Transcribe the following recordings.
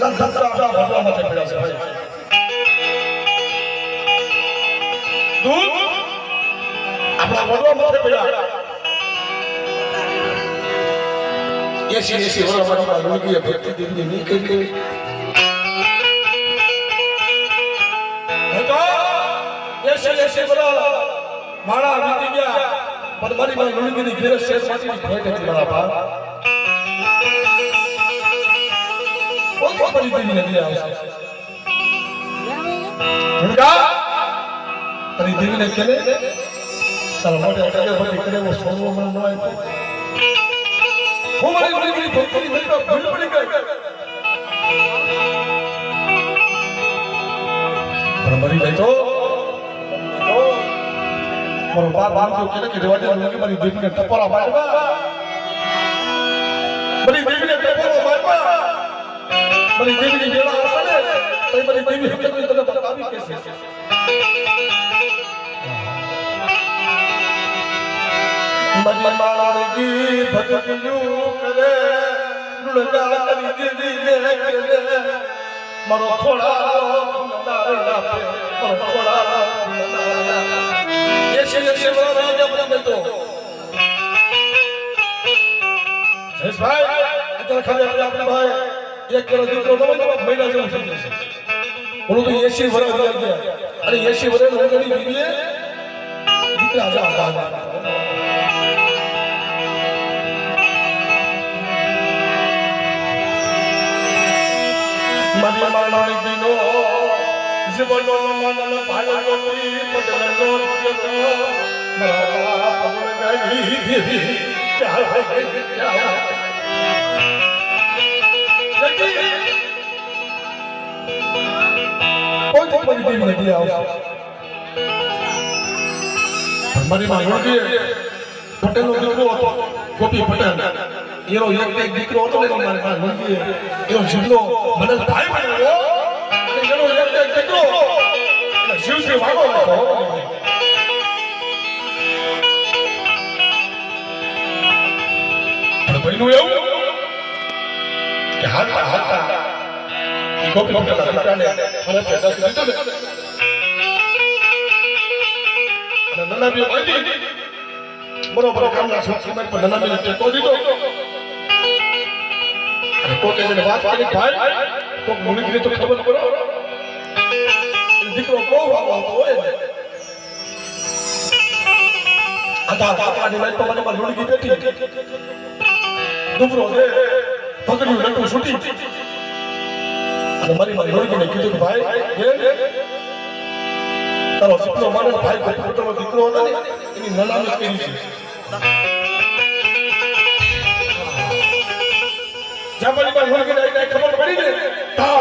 આપણા ભગવાન માટે પડ્યા છે ભાઈ દૂધ આપણા ભગવાન માટે પડ્યા 80 વર્ષમાં લોગીએ ભક્તિ દેવી ની કરી તો 80 વર્ષ મારા વીતી ગયા પણ મારી માં લોગીની ઘેર શેર માંથી ભેટ હતી મારા બાપ કોઈ પડી દેવી નથી આવશે મુર્ગા તારી દેવીને કેલે તારા મોઢે અટકે ભરી કરે વો સોનો મને ન આપ્યો હું મારી ભક્તિ મેં તો ભૂલ પડી ગઈ પણ મરી ગઈ તો મારો બાપ આમ તો કે રેવા દે મારી દેવીને ટપોરા મારવા મારી દેવીને ટપોરા મારવા મારી દેવીની વેળા આવશે ને તો મારી દેવી હકીકત તને બતાવી કેસે મન મારગી ભક્તિયું કરે નુળગા કરી દેવી લે કરે મારો ખોળાનો નારા આપે મારો ખોળાનો નારા એ છે રાજા બને તો જયભાઈ અત્યારે ખાલી આપણે ભાઈ એક કરો દીકરો ન હોય તો મહિના જેવું થઈ જશે બોલો તો 80 વર્ષ થઈ ગયા અને 80 વર્ષ ઓગણી દીકરીએ દીકરા જા મન માનણી દીનો જીવનો મનન ભાયો ગોપી પટલનો જતો મારા પગલ ગાઈ દેવી ચાલે કોઈ પડી દેવી નથી આવશે મારી માં યોગી પટેલનો દીકરો હતો ગોપી પટેલ એનો એક દીકરો હતો ને મારી માં યોગી એનો જીવનો મને ભાઈ બનાવ્યો અને એનો એક દીકરો એટલે શિવજી વાળો હતો પણ બન્યું એવું કે હાલતા એ ગોપી પટેલના દીકરાને મને પેદા કરી દીધો ને અને નનાબી બાંધી બરોબર કામના સમય પર નનાબીને ટેકો દીધો અને કોકે જેને વાત કરી ભાઈ કોક મુનિગીરી તો ખબર કરો દીકરો બહુ આવતો હોય ને આધા કાકાની લાઈટ પર મને મુનિગી બેઠી દુબરો દે પગડ્યું લટું છૂટી અને મારી મુનિગીને કીધું કે ભાઈ તારો સપનો માનો ભાઈ પોતાનો દીકરો હતો ને એની નનામી કરી છે જામલી પર હોલ કે ખબર પડી ને તા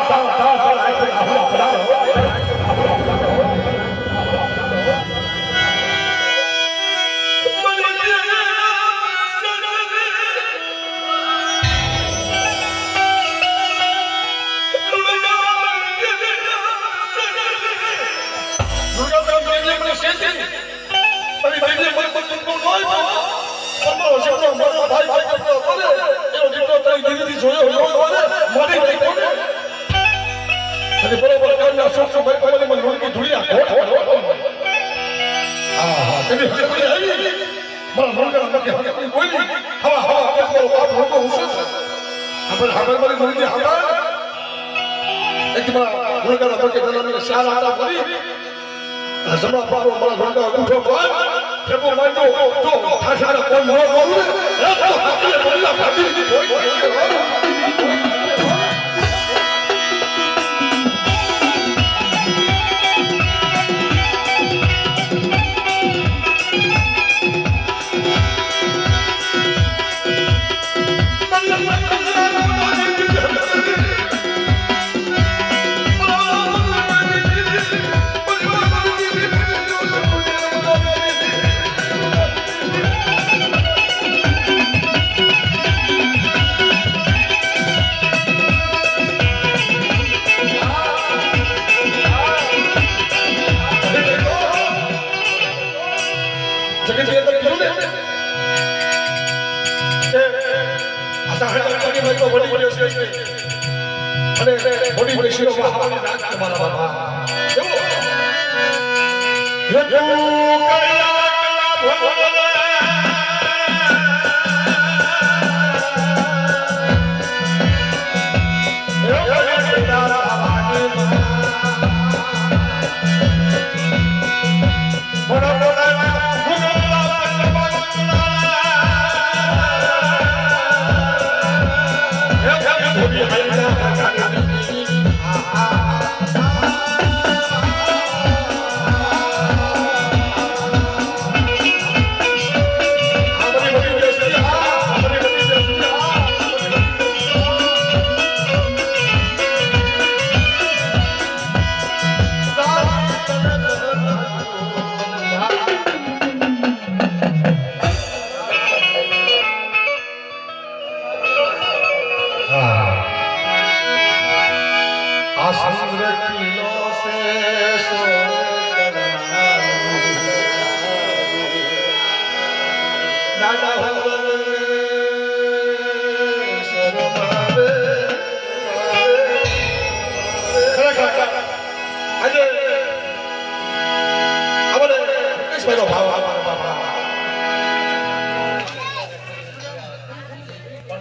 અને મોટી બેસીનો મહારાણી રાજ તમારા બાબા કેવો રજુ કળિયા ભગવાન ભાવ